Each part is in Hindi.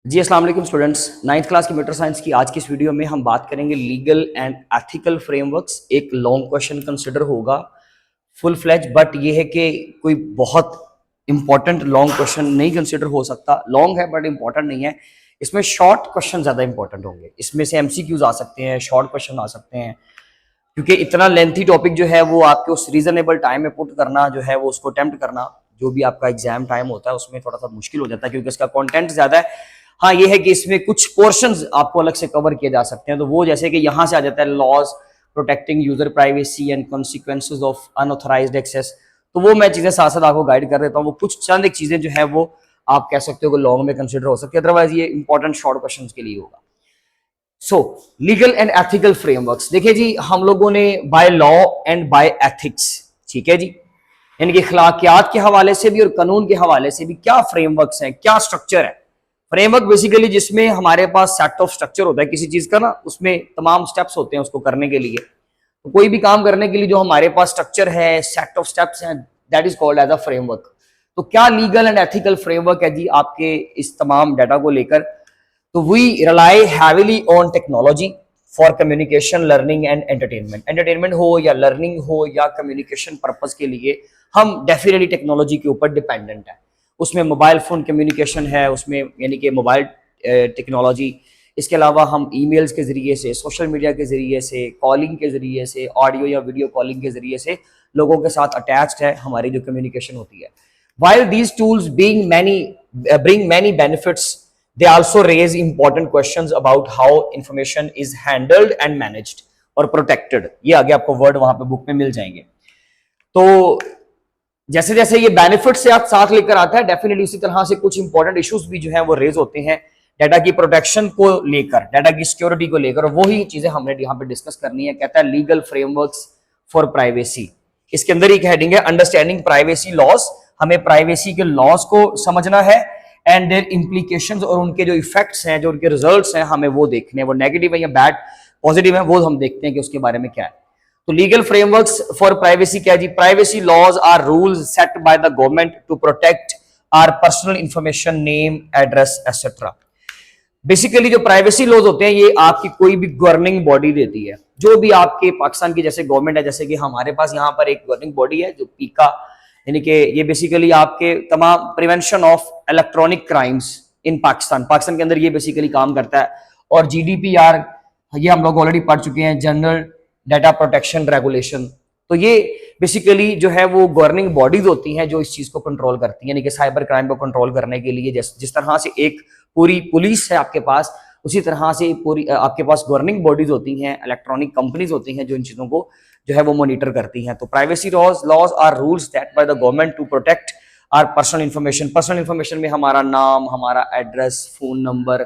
जी अस्सलाम वालेकुम स्टूडेंट्स। नाइन्थ क्लास की कंप्यूटर साइंस की आज की इस वीडियो में हम बात करेंगे लीगल एंड एथिकल फ्रेमवर्क्स। एक लॉन्ग क्वेश्चन कंसिडर होगा फुल फ्लैज, बट ये है कि कोई बहुत इंपॉर्टेंट लॉन्ग क्वेश्चन नहीं कंसिडर हो सकता। लॉन्ग है बट इंपॉर्टेंट नहीं है। इसमें शॉर्ट क्वेश्चन ज़्यादा इंपॉर्टेंट होंगे। इसमें से एमसीक्यूज आ सकते हैं, शॉर्ट क्वेश्चन आ सकते हैं, क्योंकि इतना लेंथी टॉपिक जो है वो आपके उस रीजनेबल टाइम में पुट करना जो है वो उसको अटेम्प्ट करना जो भी आपका एग्जाम टाइम होता है उसमें थोड़ा सा मुश्किल हो जाता है, क्योंकि इसका कंटेंट ज्यादा है। हाँ ये है कि इसमें कुछ पोर्शंस आपको अलग से कवर किए जा सकते हैं, तो वो जैसे कि यहाँ से आ जाता है laws protecting user privacy and consequences of unauthorised access. तो वो मैं चीजें साथ साथ आपको गाइड कर देता हूँ। वो कुछ चंद एक चीजें जो है वो आप कह सकते हो कि लॉन्ग में कंसिडर हो सकती है, अदरवाइज ये इंपॉर्टेंट शॉर्ट क्वेश्चन के लिए होगा। So legal and ethical frameworks, देखिए जी, हम लोगों ने by law and by ethics, ठीक है जी, यानी कि अखलाकियात के हवाले से भी और कानून के हवाले से भी क्या फ्रेमवर्क्स हैं, क्या स्ट्रक्चर है। फ्रेमवर्क बेसिकली जिसमें हमारे पास सेट ऑफ स्ट्रक्चर होता है किसी चीज का ना, उसमें तमाम स्टेप्स होते हैं उसको करने के लिए। तो कोई भी काम करने के लिए जो हमारे पास स्ट्रक्चर है, सेट ऑफ स्टेप्स हैं, that is called as a framework. तो क्या लीगल एंड एथिकल फ्रेमवर्क है जी आपके इस तमाम डाटा को लेकर। तो we rely heavily on technology for communication, learning and entertainment. Entertainment हो या लर्निंग हो या कम्युनिकेशन पर्पज के लिए हम डेफिनेटली टेक्नोलॉजी के ऊपर डिपेंडेंट है। उसमें मोबाइल फोन कम्युनिकेशन है, उसमें यानी कि मोबाइल टेक्नोलॉजी। इसके अलावा हम ईमेल्स के जरिए से, सोशल मीडिया के जरिए से, कॉलिंग के जरिए से, ऑडियो या वीडियो कॉलिंग के जरिए से लोगों के साथ अटैच्ड है हमारी जो कम्युनिकेशन होती है। While these tools bring many benefits, they also raise important questions about how information is handled and managed और protected। ये आगे आपको वर्ड वहां पे बुक में मिल जाएंगे। तो जैसे जैसे ये बेनिफिट से आप साथ लेकर आता है, डेफिनेटली उसी तरह से कुछ इंपॉर्टेंट इश्यूज भी जो है वो रेज होते हैं डाटा की प्रोटेक्शन को लेकर, डाटा की सिक्योरिटी को लेकर। वही चीजें हमने यहाँ पे डिस्कस करनी है। कहता है लीगल फ्रेमवर्क्स फॉर प्राइवेसी। इसके अंदर एक हेडिंग है अंडरस्टैंडिंग प्राइवेसी लॉज। हमें प्राइवेसी के लॉज को समझना है एंड देयर इम्प्लीकेशंस, और उनके जो इफेक्ट्स हैं, जो उनके रिजल्ट्स हैं, हमें वो देखने हैं। वो नेगेटिव है या बैड पॉजिटिव है वो हम देखते हैं कि उसके बारे में क्या है। तो लीगल फ्रेमवर्क्स फॉर प्राइवेसी क्या है जी। Privacy laws are rules set by the government to protect our personal information, name, address etcetera. Basically जो प्राइवेसी लॉज होते हैं ये आपकी कोई भी गवर्निंग बॉडी देती है। जो भी आपके पाकिस्तान की जैसे गवर्नमेंट है, जैसे कि हमारे पास यहाँ पर एक गवर्निंग बॉडी है जो पीका, यानी कि ये बेसिकली आपके तमाम प्रिवेंशन ऑफ इलेक्ट्रॉनिक क्राइम्स इन पाकिस्तान के अंदर ये बेसिकली काम करता है। और जीडीपीआर ये हम लोग ऑलरेडी पढ़ चुके हैं, जनरल डाटा प्रोटेक्शन रेगुलेशन। तो ये बेसिकली जो है वो गवर्निंग बॉडीज होती हैं जो इस चीज को कंट्रोल करती हैं, यानी कि साइबर क्राइम को कंट्रोल करने के लिए जिस तरह से एक पूरी पुलिस है आपके पास, उसी तरह से पूरी आपके पास गवर्निंग बॉडीज होती हैं, इलेक्ट्रॉनिक कंपनीज होती हैं जो इन चीजों को जो है वो मॉनिटर करती हैं। तो privacy laws are rules that by the government to protect our personal information. Personal information में हमारा नाम, हमारा address, phone number,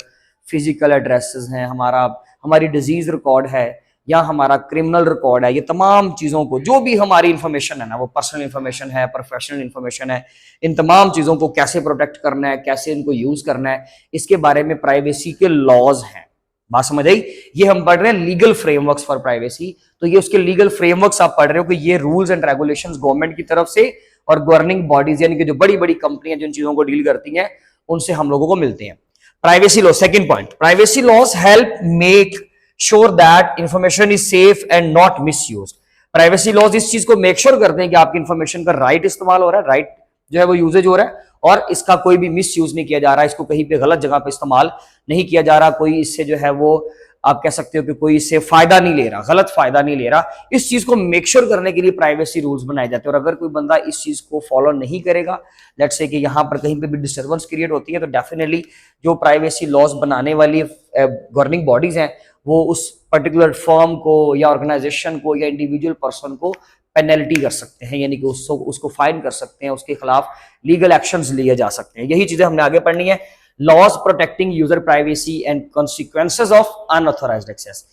physical addresses हैं, हमारी डिजीज रिकॉर्ड है या हमारा क्रिमिनल रिकॉर्ड है। ये तमाम चीजों को, जो भी हमारी इंफॉर्मेशन है ना, वो पर्सनल इंफॉर्मेशन है, प्रोफेशनल इंफॉर्मेशन है, इन तमाम चीजों को कैसे प्रोटेक्ट करना है, कैसे इनको यूज करना है, इसके बारे में प्राइवेसी के लॉज हैं। बात समझ आई। ये हम पढ़ रहे हैं लीगल फ्रेमवर्क्स फॉर प्राइवेसी। तो ये उसके लीगल फ्रेमवर्क्स आप पढ़ रहे हो कि ये रूल्स एंड रेगुलेशंस गवर्नमेंट की तरफ से और गवर्निंग बॉडीज यानी कि जो बड़ी बड़ी कंपनियां जिन चीजों को डील करती हैं उनसे हम लोगों को मिलते हैं। Privacy law, second point, privacy laws help make sure that information is safe and not misuse. Privacy laws इस चीज को मेक श्योर करते हैं कि आपकी इंफॉर्मेशन का राइट इस्तेमाल हो रहा है, राइट जो है वो यूजेज हो रहा है, और इसका कोई भी मिस यूज नहीं किया जा रहा, इसको कहीं पे गलत जगह पे इस्तेमाल नहीं किया जा रहा। कोई इससे जो है वो आप कह सकते हो कि कोई इससे फायदा नहीं ले रहा, गलत फायदा नहीं ले रहा। इस चीज को मेक श्योर करने के लिए प्राइवेसी रूल्स बनाए जाते हैं। और अगर कोई बंदा इस चीज को फॉलो नहीं करेगा, लेट्स से कि यहाँ पर कहीं पे भी डिस्टर्बेंस क्रिएट होती है, तो डेफिनेटली जो प्राइवेसी लॉज बनाने वाली गवर्निंग बॉडीज हैं वो उस पर्टिकुलर फर्म को या ऑर्गेनाइजेशन को या इंडिविजुअल पर्सन को पेनल्टी कर सकते हैं, यानी कि उसको फाइन कर सकते हैं, उसके खिलाफ लीगल एक्शंस लिए जा सकते हैं। यही चीजें हमने आगे पढ़नी है। Laws protecting user privacy and consequences of unauthorised access.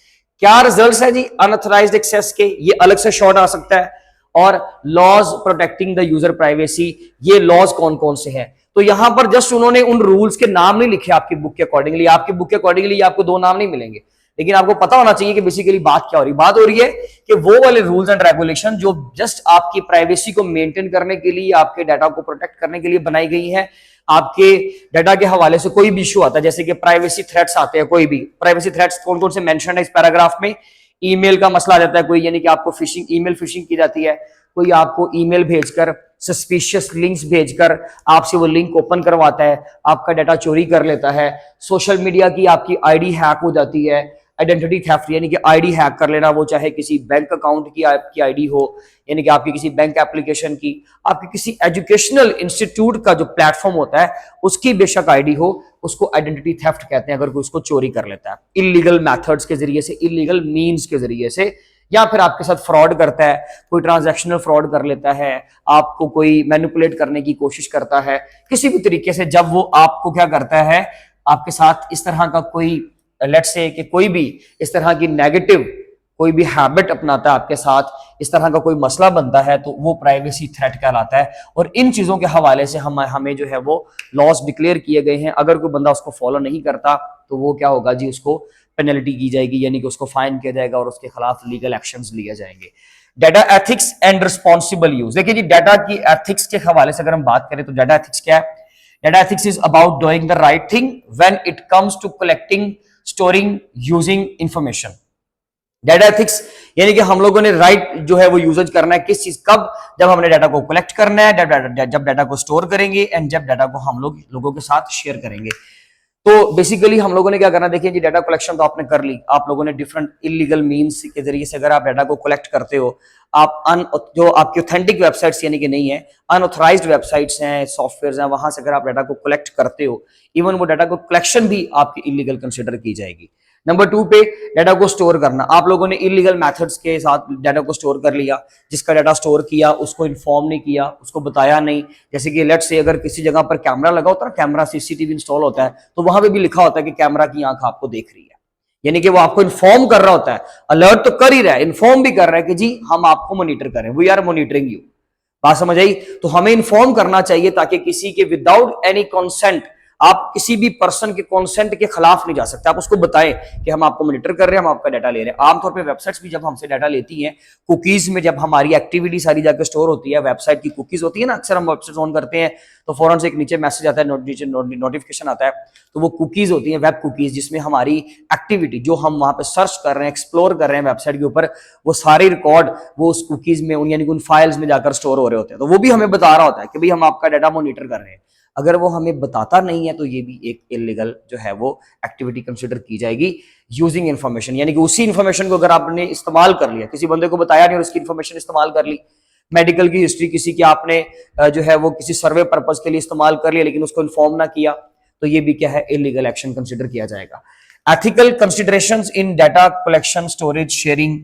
क्या रिजल्ट्स है जी अनऑथराइज्ड एक्सेस के, ये अलग से शॉर्ट आ सकता है। और laws protecting the user privacy, ये लॉज कौन कौन से हैं। तो यहां पर जस्ट उन्होंने उन रूल्स के नाम नहीं लिखे आपकी बुक के अकॉर्डिंगली। आपकी बुक के अकॉर्डिंगली आपको दो नाम नहीं मिलेंगे, लेकिन आपको पता होना चाहिए कि बेसिकली बात क्या हो रही है। बात हो रही है कि वो वाले रूल्स एंड रेगुलेशन जो जस्ट आपकी प्राइवेसी को मेंटेन करने के लिए, आपके डाटा को प्रोटेक्ट करने के लिए बनाई गई है, आपके डाटा के हवाले से कोई भी इशू आता है, जैसे कि प्राइवेसी थ्रेट्स आते हैं, कोई भी प्राइवेसी थ्रेट्स कौन कौन से मेंशन है इस पैराग्राफ में, ईमेल का मसला आ जाता है कोई, यानी कि आपको फिशिंग ईमेल फिशिंग की जाती है, कोई आपको ईमेल भेजकर सस्पिशियस लिंक्स भेजकर आपसे वो लिंक ओपन करवाता है, आपका डाटा चोरी कर लेता है, सोशल मीडिया की आपकी आईडी हैक हो जाती है, आइडेंटिटी थेफ्ट यानी कि आईडी हैक कर लेना, वो चाहे किसी बैंक अकाउंट की आपकी आईडी हो, यानी कि आपकी किसी बैंक एप्लीकेशन की, आपकी किसी एजुकेशनल इंस्टीट्यूट का जो प्लेटफॉर्म होता है उसकी बेशक आईडी हो, उसको आइडेंटिटी थेफ्ट कहते हैं अगर कोई उसको चोरी कर लेता है इलीगल मेथड्स के जरिए से, इलीगल मीन्स के जरिए से, या फिर आपके साथ फ्रॉड करता है, कोई ट्रांजैक्शनल फ्रॉड कर लेता है, आपको कोई मैनिपुलेट करने की कोशिश करता है किसी भी तरीके से, जब वो आपको क्या करता है, आपके साथ इस तरह का कोई लेट्स से कि कोई भी इस तरह की नेगेटिव कोई भी हैबिट अपनाता है आपके साथ, इस तरह का कोई मसला बनता है, तो वो प्राइवेसी थ्रेट कहलाता है। और इन चीजों के हवाले से हमें जो है वो लॉस डिक्लेयर किए गए हैं, अगर कोई बंदा उसको फॉलो नहीं करता तो वो क्या होगा जी, उसको पेनल्टी की जाएगी, यानी कि उसको फाइन किया जाएगा और उसके खिलाफ लीगल एक्शंस लिए जाएंगे। Data ethics and responsible use, देखिए जी डाटा की एथिक्स के हवाले से अगर हम बात करें तो डाटा एथिक्स क्या है? Data ethics is about doing the right thing when it comes to collecting, storing, using information. Data ethics यानी कि हम लोगों ने राइट जो है वो यूजेज करना है, किस चीज, कब, जब हमने डाटा को कलेक्ट करना है, जब डाटा को स्टोर करेंगे एंड जब डाटा को हम लोगों के साथ शेयर करेंगे। तो बेसिकली हम लोगों ने क्या करना, देखिए जी डाटा कलेक्शन तो आपने कर ली, आप लोगों ने डिफरेंट इलीगल मीन्स के जरिए से अगर आप डाटा को कलेक्ट करते हो, आप जो आपकी ऑथेंटिक वेबसाइट्स यानी कि नहीं है, अनऑथराइज्ड वेबसाइट्स हैं, सॉफ्टवेयर्स हैं, वहां से अगर आप डाटा को कलेक्ट करते हो, इवन वो डाटा को कलेक्शन भी आपकी इलीगल कंसिडर की जाएगी। नंबर 2 पे डाटा को स्टोर करना, आप लोगों ने इलीगल मेथड्स के साथ डाटा को स्टोर कर लिया, जिसका डाटा स्टोर किया उसको इन्फॉर्म नहीं किया, उसको बताया नहीं, जैसे कि लेट्स से अगर किसी जगह पर कैमरा लगा होता है, कैमरा सीसीटीवी इंस्टॉल होता है, तो वहां पे भी लिखा होता है कि कैमरा की आंख आपको देख रही है, यानी कि वो आपको इन्फॉर्म कर रहा होता है, अलर्ट तो कर ही रहा है, इन्फॉर्म भी कर रहा है कि जी हम आपको मॉनिटर करें, वी आर मॉनिटरिंग यू। बात समझ आई? तो हमें इन्फॉर्म करना चाहिए ताकि किसी के विदाउट एनी कंसेंट, आप किसी भी पर्सन के कंसेंट के खिलाफ नहीं जा सकते, आप उसको बताएं कि हम आपको मॉनिटर कर रहे हैं, हम आपका डाटा ले रहे हैं। आमतौर पे वेबसाइट्स भी जब हमसे डाटा लेती हैं, कुकीज में जब हमारी एक्टिविटी सारी जाकर स्टोर होती है, वेबसाइट की कुकीज होती है ना, अक्सर हम वेबसाइट ऑन करते हैं तो फौरन से एक नीचे मैसेज आता है, नोटिफिकेशन आता है, तो वो कुकीज होती है, वेब कुकीज, जिसमें हमारी एक्टिविटी जो हम वहां पे सर्च कर रहे हैं, एक्सप्लोर कर रहे हैं वेबसाइट के ऊपर, वो सारे रिकॉर्ड वो उस कुकीज में, यानी कि उन फाइल्स में जाकर स्टोर हो रहे होते हैं। तो वो भी हमें बता रहा होता है कि भाई हम आपका डाटा मॉनिटर कर रहे हैं। अगर वो हमें बताता नहीं है तो ये भी एक इलीगल जो है वो एक्टिविटी कंसिडर की जाएगी। यूजिंग इन्फॉर्मेशन यानी कि उसी इन्फॉर्मेशन को अगर आपने इस्तेमाल कर लिया, किसी बंदे को बताया नहीं और उसकी इन्फॉर्मेशन इस्तेमाल कर ली, मेडिकल की हिस्ट्री किसी की आपने जो है वो किसी सर्वे पर्पज के लिए इस्तेमाल कर लिया लेकिन उसको इन्फॉर्म ना किया, तो ये भी क्या है, इलीगल एक्शन कंसिडर किया जाएगा। एथिकल कंसिडरेशंस इन डाटा कलेक्शन, स्टोरेज, शेयरिंग,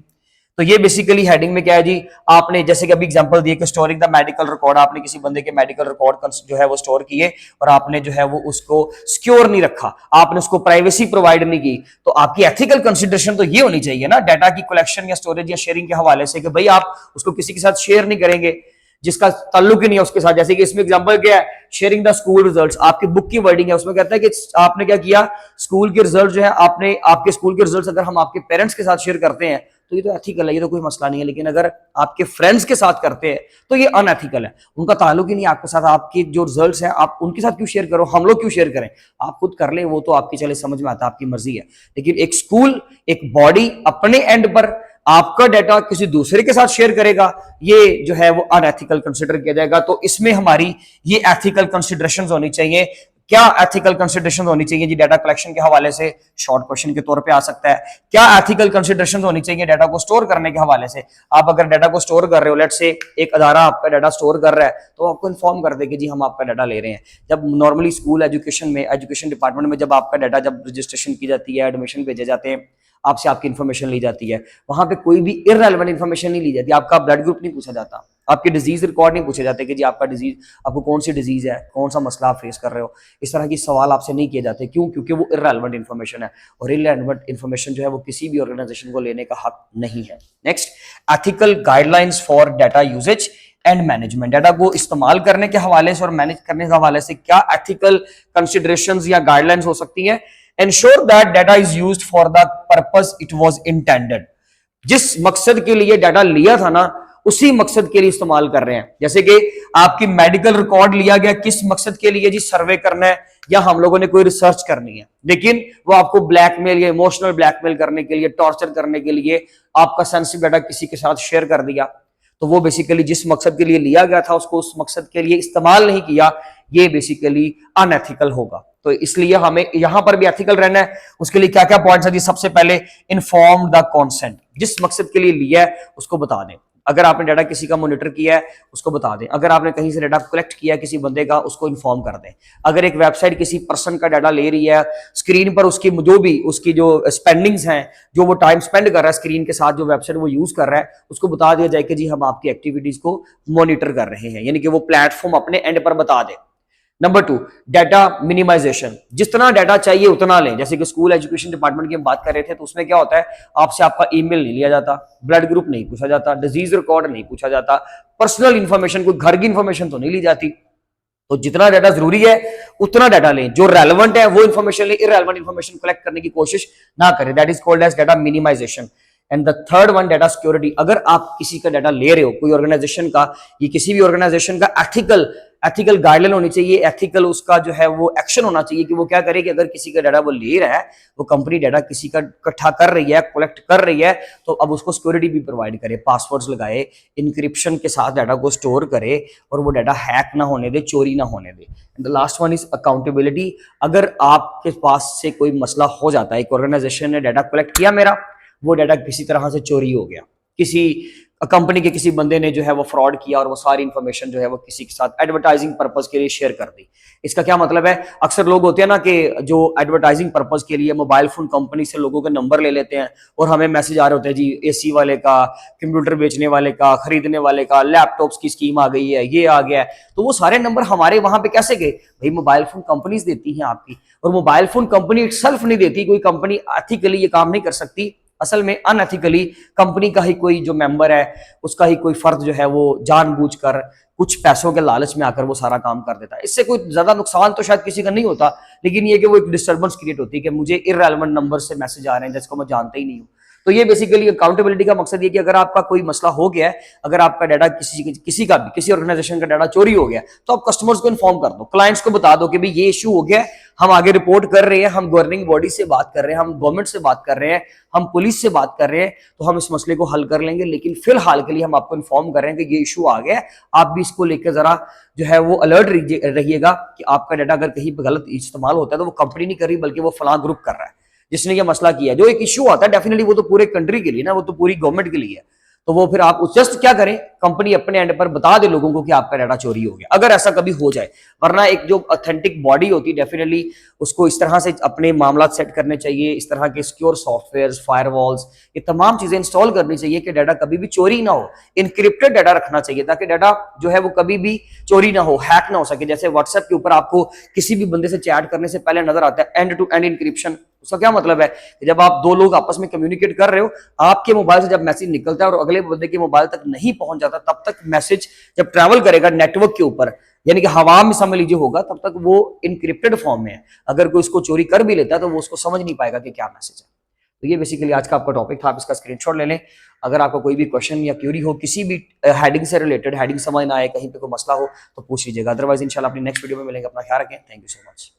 तो ये बेसिकली हेडिंग में क्या है जी, आपने जैसे कि अभी एग्जांपल दिए कि स्टोरिंग द मेडिकल रिकॉर्ड, आपने किसी बंदे के मेडिकल रिकॉर्ड जो है वो स्टोर किए और आपने जो है वो उसको सिक्योर नहीं रखा, आपने उसको प्राइवेसी प्रोवाइड नहीं की, तो आपकी एथिकल कंसिडरेशन तो ये होनी चाहिए ना डाटा की कलेक्शन या स्टोरेज या शेयरिंग के हवाले से कि भाई आप उसको किसी के साथ शेयर नहीं करेंगे जिसका ताल्लुक ही नहीं है उसके साथ। जैसे कि इसमें एग्जांपल क्या है, शेयरिंग द स्कूल रिजल्ट्स, आपकी बुक की वर्डिंग है, उसमें कहता है कि आपने क्या किया, स्कूल के रिजल्ट जो है आपने, आपके स्कूल के रिजल्ट्स अगर हम आपके पेरेंट्स के साथ शेयर करते हैं तो ये तो एथिकल है, ये तो कोई मसला नहीं है, लेकिन अगर आपके फ्रेंड्स के साथ करते हैं तो ये अनएथिकल है, उनका ताल्लुक ही नहीं आपके साथ, आपके जो रिजल्ट्स हैं आप उनके साथ क्यों शेयर करो, हम लोग क्यों शेयर करें, आप खुद कर ले, वो तो आपकी चले समझ में आता है, आपकी मर्जी है। लेकिन एक स्कूल, एक बॉडी अपने एंड पर आपका डाटा किसी दूसरे के साथ शेयर करेगा, ये जो है वो अनएथिकल कंसिडर किया जाएगा। तो इसमें हमारी ये एथिकल कंसिडरेशंस होनी चाहिए। क्या एथिकल कंसिडरेशन होनी चाहिए जी डाटा कलेक्शन के हवाले से, शॉर्ट क्वेश्चन के तौर पे आ सकता है। क्या एथिकल कंसिडरेशन होनी चाहिए डाटा को स्टोर करने के हवाले से, आप अगर डाटा को स्टोर कर रहे हो, लेट्स से एक अदारा आपका डाटा स्टोर कर रहा है तो आपको इन्फॉर्म कर दे कि जी हम आपका डाटा ले रहे हैं। जब नॉर्मली स्कूल एजुकेशन में, एजुकेशन डिपार्टमेंट में जब आपका डाटा जब रजिस्ट्रेशन की जाती है, एडमिशन भेजे जाते हैं, आपसे आपकी इन्फॉर्मेशन ली जाती है, वहां पे कोई भी इररेलेवेंट इन्फॉर्मेशन नहीं ली जाती, आपका ब्लड ग्रुप नहीं पूछा जाता, आपके डिजीज रिकॉर्ड नहीं पूछे जाते कि जी आपका डिजीज, आपको कौन सी डिजीज है, कौन सा मसला आप फेस कर रहे हो, इस तरह की सवाल आपसे नहीं किए जाते। क्यों? क्योंकि वो इररेलेवेंट इन्फॉर्मेशन है और इररेलेवेंट इन्फॉर्मेशन जो है वो किसी भी ऑर्गेनाइजेशन को लेने का हक नहीं है। Next, ethical guidelines for data usage and management, data को इस्तेमाल करने के हवाले से और मैनेज करने के हवाले से क्या एथिकल कंसिडरेशंस या गाइडलाइंस हो सकती हैं। Ensure that data is used for the purpose it was intended, जिस मकसद के लिए डाटा लिया था ना उसी मकसद के लिए इस्तेमाल कर रहे हैं। जैसे कि आपकी मेडिकल रिकॉर्ड लिया गया किस मकसद के लिए जी, सर्वे करना है या हम लोगों ने कोई रिसर्च करनी है, लेकिन वो आपको ब्लैकमेल या इमोशनल ब्लैकमेल करने के लिए, टॉर्चर करने के लिए आपका सेंसिटिव डाटा किसी के साथ शेयर कर दिया, तो वो बेसिकली जिस मकसद के लिए लिया गया था उसको उस मकसद के लिए इस्तेमाल नहीं किया, ये बेसिकली अनएथिकल होगा। तो इसलिए हमें यहां पर भी एथिकल रहना है। उसके लिए क्या क्या पॉइंट्स है जी? सबसे पहले इन्फॉर्म द कॉन्सेंट, जिस मकसद के लिए लिया है उसको बता दें। अगर आपने डाटा किसी का मॉनिटर किया है उसको बता दें। अगर आपने कहीं से डाटा कलेक्ट किया है किसी बंदे का, उसको इन्फॉर्म कर दें। अगर एक वेबसाइट किसी पर्सन का डाटा ले रही है, स्क्रीन पर उसकी जो भी उसकी जो स्पेंडिंग्स हैं, जो वो टाइम स्पेंड कर रहा है स्क्रीन के साथ, जो वेबसाइट वो यूज कर रहा है, उसको बता दिया जाए कि जी हम आपकी एक्टिविटीज को मॉनिटर कर रहे हैं, यानी कि वो प्लेटफॉर्म अपने एंड पर बता दे। नंबर 2, डाटा मिनिमाइजेशन, जितना डाटा चाहिए उतना लें। जैसे कि स्कूल एजुकेशन डिपार्टमेंट की हम बात कर रहे थे, तो उसमें क्या होता है, आपसे आपका ईमेल नहीं लिया जाता, ब्लड ग्रुप नहीं पूछा जाता, डिजीज रिकॉर्ड नहीं पूछा जाता, पर्सनल इंफॉर्मेशन, कोई घर की इंफॉर्मेशन तो नहीं ली जाती। तो जितना डाटा जरूरी है उतना डाटा लें, जो रेलेवेंट है वो इंफॉर्मेशन लें, इररेलेवेंट इंफॉर्मेशन कलेक्ट करने की कोशिश ना करें। That is called as data minimisation. And the third one, data security. अगर आप किसी का डाटा ले रहे हो, कोई ऑर्गेनाइजेशन का, ये किसी भी ऑर्गेनाइजेशन का एथिकल गाइडलाइन होनी चाहिए, एथिकल उसका जो है वो एक्शन होना चाहिए कि वो क्या करे कि अगर किसी का डाटा वो ले रहा है, वो कंपनी डाटा किसी का इकट्ठा कर रही है, कलेक्ट कर रही है, तो अब उसको सिक्योरिटी भी प्रोवाइड करे, पासवर्ड्स लगाए, इंक्रिप्शन के साथ डाटा को स्टोर करे और वो डाटा हैक ना होने दे, चोरी ना होने दे। The last one is accountability. अगर आपके पास से कोई मसला हो जाता है, एक ऑर्गेनाइजेशन ने डाटा कलेक्ट किया मेरा, वो डाटा किसी तरह से चोरी हो गया, किसी कंपनी के किसी बंदे ने जो है वो फ्रॉड किया और वो सारी इंफॉर्मेशन जो है वो किसी के साथ एडवर्टाइजिंग पर्पस के लिए शेयर कर दी। इसका क्या मतलब है, अक्सर लोग होते हैं ना कि जो एडवर्टाइजिंग पर्पस के लिए मोबाइल फोन कंपनी से लोगों के नंबर ले लेते हैं और हमें मैसेज आ रहे होते हैं जी, एसी वाले का, कंप्यूटर बेचने वाले का, खरीदने वाले का, लैपटॉप्स की स्कीम आ गई है, ये आ गया है। तो वो सारे नंबर हमारे वहां पे कैसे गए भाई? मोबाइल फोन कंपनीज देती हैं आपकी, और मोबाइल फोन कंपनी इटसेल्फ नहीं देती। कोई कंपनी एथिकली ये काम नहीं कर सकती, असल में अनएथिकली कंपनी का ही कोई जो मेंबर है, उसका ही कोई फर्द जो है वो जानबूझकर कुछ पैसों के लालच में आकर वो सारा काम कर देता है। इससे कोई ज्यादा नुकसान तो शायद किसी का नहीं होता, लेकिन ये कि वो एक डिस्टर्बेंस क्रिएट होती है कि मुझे इररेलेवेंट नंबर से मैसेज आ रहे हैं जिसको मैं जानता ही नहीं हूँ। तो ये बेसिकली अकाउंटेबिलिटी का मकसद ये कि अगर आपका कोई मसला हो गया है, अगर आपका डाटा किसी ऑर्गेनाइजेशन का डाटा चोरी हो गया, तो आप कस्टमर्स को इन्फॉर्म कर दो, क्लाइंट्स को बता दो कि भाई ये इशू हो गया है, हम आगे रिपोर्ट कर रहे हैं, हम गवर्निंग बॉडी से बात कर रहे हैं, हम गवर्नमेंट से बात कर रहे हैं, हम पुलिस से बात कर रहे हैं, तो हम इस मसले को हल कर लेंगे। लेकिन फिलहाल के लिए हम आपको इन्फॉर्म कर रहे हैं कि ये इशू आ गया है, आप भी इसको लेकर जरा जो है वो अलर्ट रहिएगा कि आपका डाटा अगर कहीं गलत इस्तेमाल होता है तो वो कंपनी नहीं कर रही बल्कि वो फलां ग्रुप कर रहा है जिसने ये मसला किया। जो एक इशू आता है डेफिनेटली वो तो पूरे कंट्री के लिए ना, वो तो पूरी गवर्नमेंट के लिए है। तो वो फिर आप जस्ट क्या करें, कंपनी अपने एंड पर बता दे लोगों को कि आपका डाटा चोरी हो गया, अगर ऐसा कभी हो जाए। वरना एक जो ऑथेंटिक बॉडी होती है डेफिनेटली उसको इस तरह से अपने मामला सेट करने चाहिए, इस तरह के सिक्योर सॉफ्टवेयर, फायरवॉल्स, ये तमाम चीजें इंस्टॉल करनी चाहिए कि डाटा कभी भी चोरी ना हो। इनक्रिप्टेड डाटा रखना चाहिए ताकि डाटा जो है वो कभी भी चोरी ना हो, हैक ना हो सके। जैसे व्हाट्सएप के ऊपर आपको किसी भी बंदे से चैट करने से पहले नजर आता है एंड टू एंड इंक्रिप्शन। उसका क्या मतलब है कि जब आप दो लोग आपस में कम्युनिकेट कर रहे हो, आपके मोबाइल से जब मैसेज निकलता है और अगले बंदे के मोबाइल तक नहीं पहुंच जाता, तब तक मैसेज जब ट्रैवल करेगा नेटवर्क के ऊपर, यानी कि हवा में समझ लीजिए होगा, तब तक वो इनक्रिप्टेड फॉर्म में है। अगर कोई उसको चोरी कर भी लेता है तो वो उसको समझ नहीं पाएगा कि क्या मैसेज है। तो ये बेसिकली आज का आपका टॉपिक था, आप इसका स्क्रीनशॉट ले लें। अगर आपका कोई भी क्वेश्चन या क्यूरी हो किसी भी हेडिंग से रिलेटेड, हेडिंग समझ ना आए, कहीं पे कोई मसला हो तो पूछ लीजिएगा। अदरवाइज इंशाल्लाह अपनी नेक्स्ट वीडियो में मिलेंगे। अपना ख्याल रखें। Thank you so much.